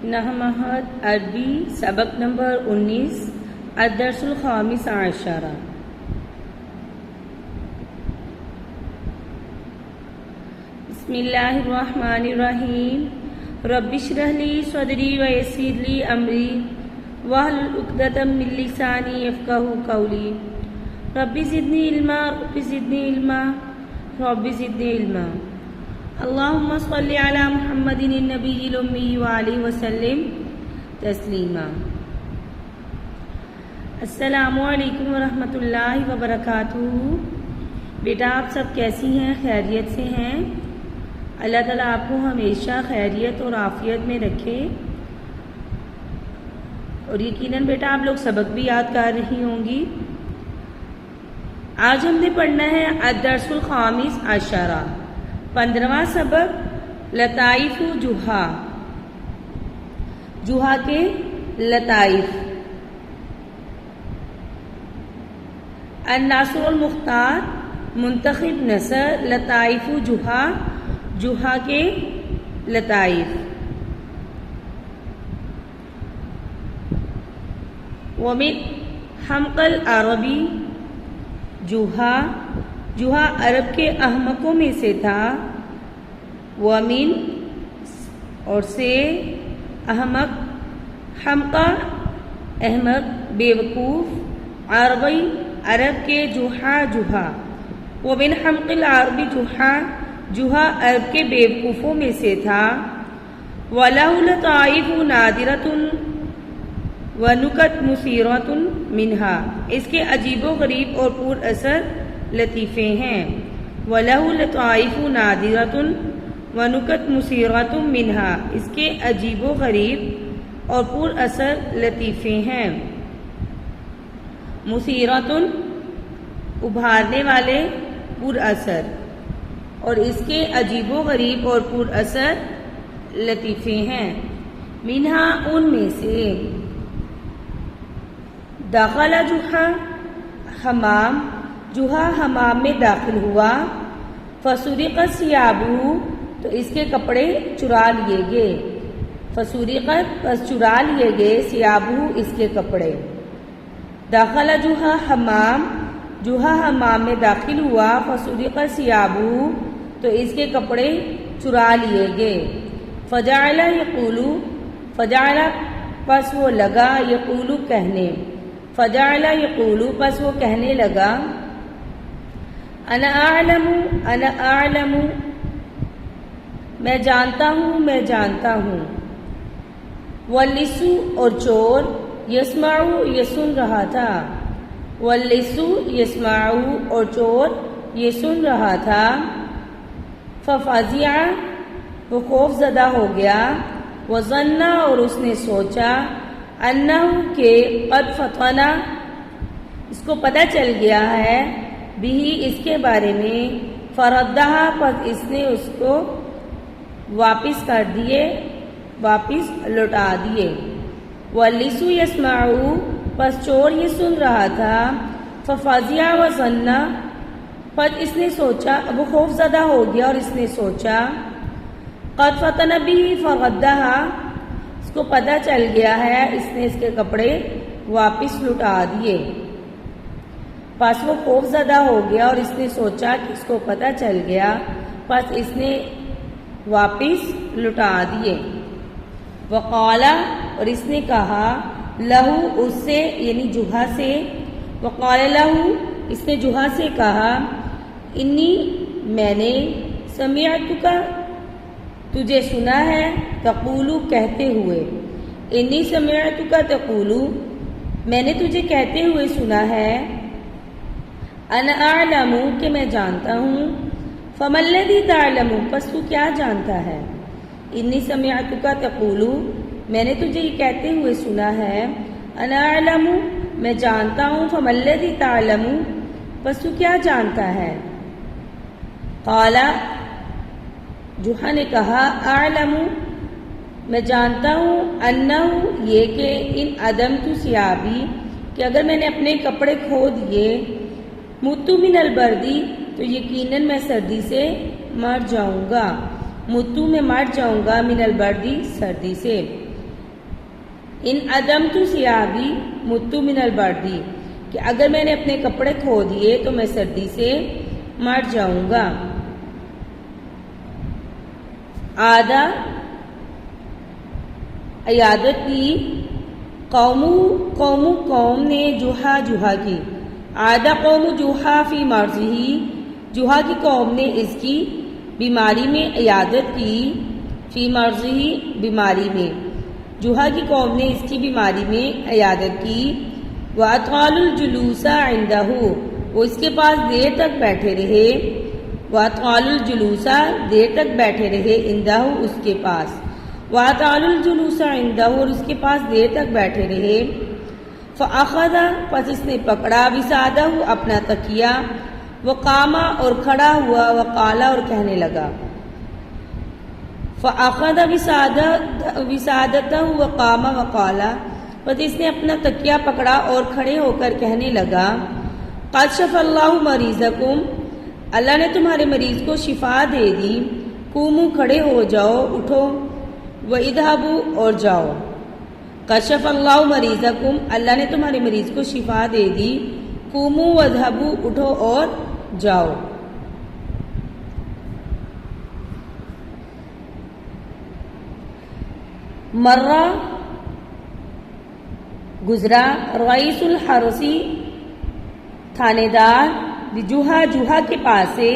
نحمد عربی سبق نمبر 19 الدرس الخامس عشر. بسم اللہ الرحمن الرحیم. رب اشرح لی صدری ویسر لی امری واحلل عقدۃ من لسانی یفقہوا قولی. رب زدنی علما رب زدنی علما رب زدنی علما. اللہم صلی علی محمد النبی الامی وآلہ وسلم تسلیما. السلام علیکم ورحمۃ اللہ وبرکاتہ. بیٹا آپ سب کیسی ہیں؟ خیریت سے ہیں؟ اللہ تعالیٰ آپ کو ہمیشہ خیریت اور عافیت میں رکھے. اور یقیناً بیٹا آپ لوگ سبق بھی یاد کر رہی ہوں گی. آج ہم نے پڑھنا ہے الدرس الخامس عشرہ، 15واں سبق لطائف جوہا. جوہا کے لطائف. الناصر المختار منتخب نثر لطائف جوہا، جوہا کے لطائف. ومن حمق العربی جوہا، جوہا عرب کے احمقوں میں سے تھا. ومن اور سے، احمق، حمقہ احمق بیوقوف، عربی عرب کے، جوہا جوہا. ومن حمق العربی جوہا، جوہا عرب کے بیوقوفوں میں سے تھا. وَلَهُ لَطَائِفُ نَادِرَةٌ وَنُكَتٌ مُثِيرَةٌ مِنْهَا، اس کے عجیب و غریب اور پر اثر لطیفے ہیں. وَلَهُ لَطَائِفُ نَادِرَةٌ وَنُكَتٌ مُثِيرَةٌ مِنْهَا، اس کے عجیب و غریب اور پر اثر لطیفے ہیں. مُثِيرَةٌ ابھارنے والے، پر اثر، اور اس کے عجیب و غریب اور پر اثر لطیفے ہیں. مِنْهَا ان میں سے. دخل جوہا حمام، جوہا حمام میں داخل ہوا. فسرقت ثیابہ، تو اس کے کپڑے چرا لیے گئے. فسرقت پس چرا لیے گئے، ثیابہ اس کے کپڑے. دخل جوہا حمام، جوہا حمام میں داخل ہوا. فسرقت ثیابہ، تو اس کے کپڑے چرا لیے گئے. فجعل یقول، فجعل پس وہ لگا، یقول کہنے. فجعل یقول پس وہ کہنے لگا. انا اعلم، انا اعلم، میں جانتا ہوں، میں جانتا ہوں. واللص اور چور، یسمع یہ سن رہا تھا. واللص یسمع اور چور یہ سن رہا تھا. ففزع وہ خوف زدہ ہو گیا. وظن اور اس نے سوچا. انہ کہ قد فطن اس کو پتہ چل گیا ہے. بھی اس کے بارے میں. فردہ پس اس نے اس کو واپس کر دیے، واپس لوٹا دیے. واللص یسمع پس چور یہ سن رہا تھا. ففزع وظن پس اس نے سوچا، وہ خوف زدہ ہو گیا اور اس نے سوچا. قد فطن بھی فردہ اس کو پتہ چل گیا ہے، اس نے اس کے کپڑے واپس لوٹا دیے. پس وہ خوف زدہ ہو گیا اور اس نے سوچا کہ اس کو پتہ چل گیا، پس اس نے واپس لوٹا دیے. وقال اور اس نے کہا، لہو اس سے یعنی جوہا سے. وقال لہو اس نے جوہا سے کہا، انی میں نے، سمعتک تجھے سنا ہے، تقول کہتے ہوئے. انی سمعتک تقول میں نے تجھے کہتے ہوئے سنا ہے. انا اعلم کہ میں جانتا ہوں. فما الذی تعلم پس تو کیا جانتا ہے. انی سمعتک تقول میں نے تجھے یہ کہتے ہوئے سنا ہے. انا اعلم میں جانتا ہوں. فما الذی تعلم پس تو کیا جانتا ہے. قال جوہا نے کہا، اعلم میں جانتا ہوں، انہ یہ کہ ان عدمت ثیابی کہ اگر میں نے اپنے کپڑے کھو دیے، مت من البردی تو یقیناً میں سردی سے مر جاؤں گا. متو میں مر جاؤں گا، من البردی سردی سے. ان عدمت ثیابی مت من البردی، کہ اگر میں نے اپنے کپڑے کھو دیے تو میں سردی سے مر جاؤں گا۔ آدھا عیادت کی، قوم نے جوحا کی، آدھا قوم جوحا فی مرضی، جوحا کی قوم نے اس کی بیماری میں عیادت کی، فی مرضی بیماری میں، جوحا کی قوم نے اس کی بیماری میں عیادت کی۔ وَأَطْوَالُ الْجُلُوسَ عِنْدَهُ، وہ اس کے پاس دیر تک بیٹھے رہے، وَأَطْوَالُ الْجُلُوسَ دیر تک بیٹھے رہے، عِنْدَهُ اس کے پاس، وَأَطْوَالُ الْجُلُوسَ عِنْدَهُ اور اس کے پاس دیر تک بیٹھے رہے۔ فَأَخَذَ پس اس نے پکڑا، وِسَادَهُ اپنا تکیہ، وَقَامَ اور کھڑا ہوا، وَقَالَ اور کہنے لگا۔ فَأَخَذَ وِسَادَتَهُ وَقَامَ وَقَالَ پس اس نے اپنا تکیہ پکڑا اور کھڑے ہو کر کہنے لگا، قَدْ شَفَى اللَّهُ مَرِيضَكُمْ، اللہ نے تمہارے مریض کو شفا دے دی، قوموا کھڑے ہو جاؤ، اٹھو، وَاِذْهَبُوا اور جاؤ، قَدْ شَفَى اللَّهُ مَرِيضَكُمْ اللہ نے تمہارے مریض کو شفا دے دی، قوموا وَاذْهَبُوا اٹھو اور جاؤ۔ مرہ گزرا، رئیس الحرسی تھانے دار، جوہا جوہا کے پاس سے،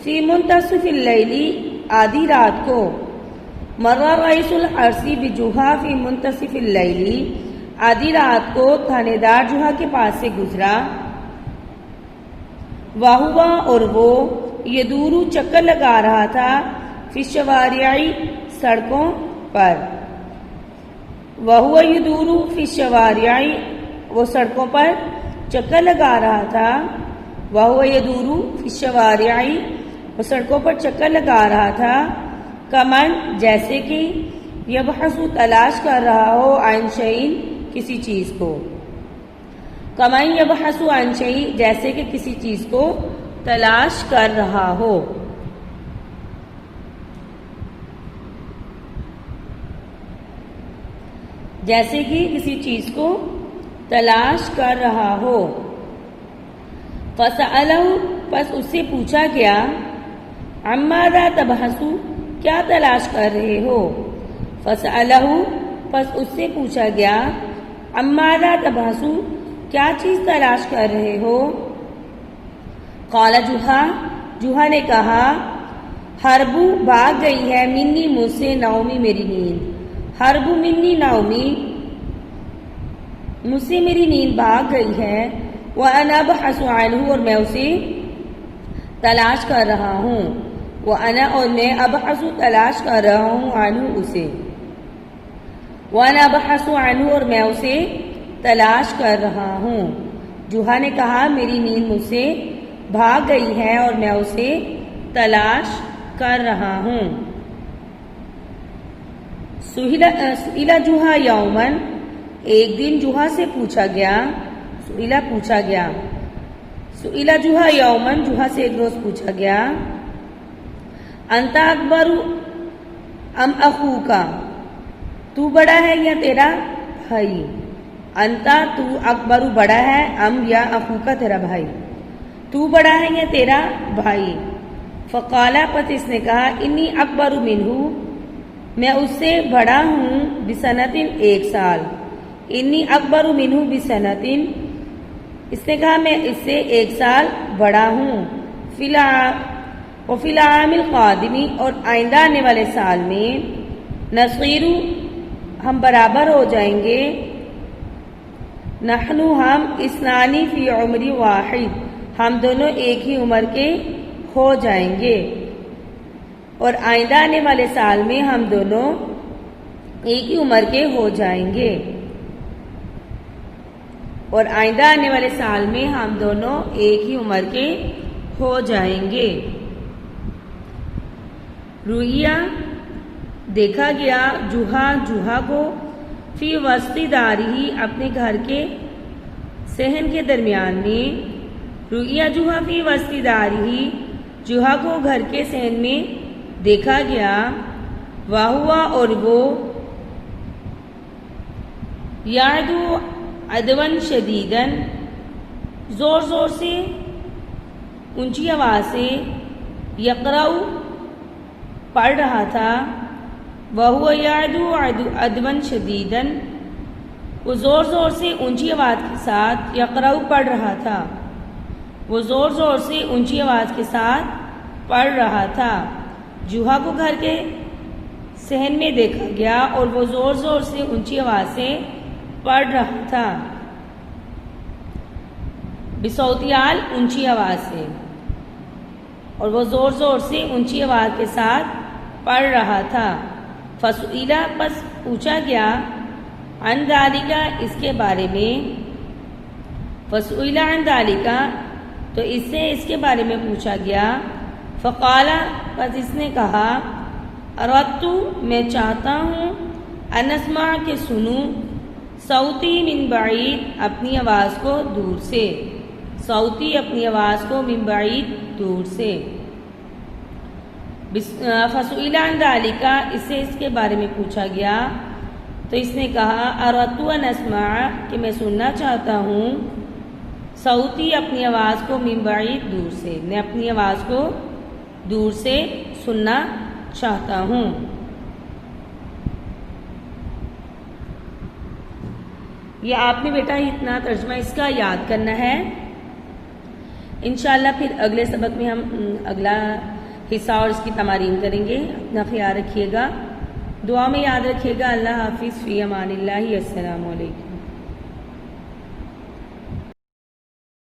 فی منتصف اللیل آدھی رات کو، مرہ رئیس الحرسی بجوہا فی منتصف اللیل آدھی رات کو تھانے دار جوہا کے پاس سے گزرا، واہوا اور وہ، یدورو چکر لگا رہا تھا، فی الشوارع سڑکوں پر، وَهُوَ يَدُورُ فِي الشَّوَارِعِ وہ سڑکوں پر چکر لگا رہا تھا، وَهُوَ يَدُورُ فِي الشَّوَارِعِ وہ سڑکوں پر چکر لگا رہا تھا، کمن جیسے کہ یبحث تلاش کر رہا ہو، عن شیء کسی چیز کو، کمن یبحث عن شیء جیسے کہ کسی چیز کو تلاش کر رہا ہو۔ جیسے کہ کسی چیز کو تلاش کر رہا ہو۔ فَسَأَلَهُ پس اس سے پوچھا گیا، عَمَّاذَا تَبْحَثُ کیا تلاش کر رہے ہو؟ فَسَأَلَهُ پس اس سے پوچھا گیا، عَمَّاذَا تَبْحَثُ کیا چیز تلاش کر رہے ہو؟ قَالَ جوہا نے کہا، حربو بھاگ گئی ہے، منی مجھ سے، نومی میری نیند، حرب منی نومی مجھ سے میری نیند بھاگ گئی ہے، وَأَنَا أَبْحَثُ عَنْهُ اور میں اسے تلاش کر رہا ہوں، وَأَنَا اور میں أَبْحَثُ تلاش کر رہا ہوں، عَنْهُ اسے، وَأَنَا أَبْحَثُ عَنْهُ اور میں اسے تلاش کر رہا ہوں۔ جوہا نے کہا میری نیند مجھ سے بھاگ گئی ہے اور میں اسے تلاش کر رہا ہوں۔ سئلہ جوہا یومن ایک دن جوہا سے پوچھا گیا، سئلہ جوہا یومن جوہا سے ایک روز پوچھا گیا، انت اکبر ام اخوکا تو بڑا ہے یا تیرا بھائی، انتا تو اکبر بڑا ہے، ام یا اخوکا تیرا بھائی، تو بڑا ہے یا تیرا بھائی۔ فقالا پس اس نے کہا، انی اکبر منہ میں اس سے بڑا ہوں، بسنتن ایک سال، انی اکبر منہ بسنتن اس نے کہا میں اس سے ایک سال بڑا ہوں، فی العام القادمی اور آئندہ آنے والے سال میں، نصغیر ہم برابر ہو جائیں گے، نحن ہم، اثنانی فی عمر واحد ہم دونوں ایک ہی عمر کے ہو جائیں گے، اور آئندہ آنے والے سال میں ہم دونوں ایک ہی عمر کے ہو جائیں گے، اور آئندہ آنے والے سال میں ہم دونوں ایک ہی عمر کے ہو جائیں گے۔ رویہ دیکھا گیا، جوہا کو، فی وسط داری اپنے گھر کے صحن کے درمیان میں، رویہ جوہا فی وسط داری جوہا کو گھر کے صحن میں دیکھا گیا، واہوا اور وہ، یعدو عدون شدیدن، زور زور سے، اونچی آواز سے، یقرأ پڑھ رہا تھا، وہو یعدو عدون شدیدن، وہ زور زور سے اونچی آواز کے ساتھ یقرأ پڑھ رہا تھا، وہ زور زور سے اونچی آواز کے ساتھ پڑھ رہا تھا۔ جوہا کو گھر کے صحن میں دیکھا گیا اور وہ زور زور سے اونچی آواز سے پڑھ رہا تھا، بصوتیال اونچی آواز سے، اور وہ زور زور سے اونچی آواز کے ساتھ پڑھ رہا تھا۔ فسئلہ، پس پوچھا گیا، عن ذالک، اس کے بارے میں، فسئلہ عن ذالک، تو اس سے اس کے بارے میں پوچھا گیا، فقال، پس اس نے کہا، اردت، میں چاہتا ہوں، ان اسمع، کہ سنوں، صوتی من بعید، اپنی آواز کو دور سے، صوتی اپنی آواز کو من بعید دور سے۔ فسئل عن ذالک، اس سے اس کے بارے میں پوچھا گیا تو اس نے کہا، اردت ان اسمع، کہ میں سننا چاہتا ہوں، صوتی اپنی آواز کو من بعید دور سے، میں اپنی آواز کو دور سے سننا چاہتا ہوں۔ یہ آپ نے بیٹا اتنا ترجمہ اس کا یاد کرنا ہے۔ انشاءاللہ پھر اگلے سبق میں ہم اگلا حصہ اور اس کی تمارین کریں گے۔ اپنا خیال رکھیے گا، دعا میں یاد رکھیے گا۔ اللہ حافظ، فی امان اللہ، السلام علیکم۔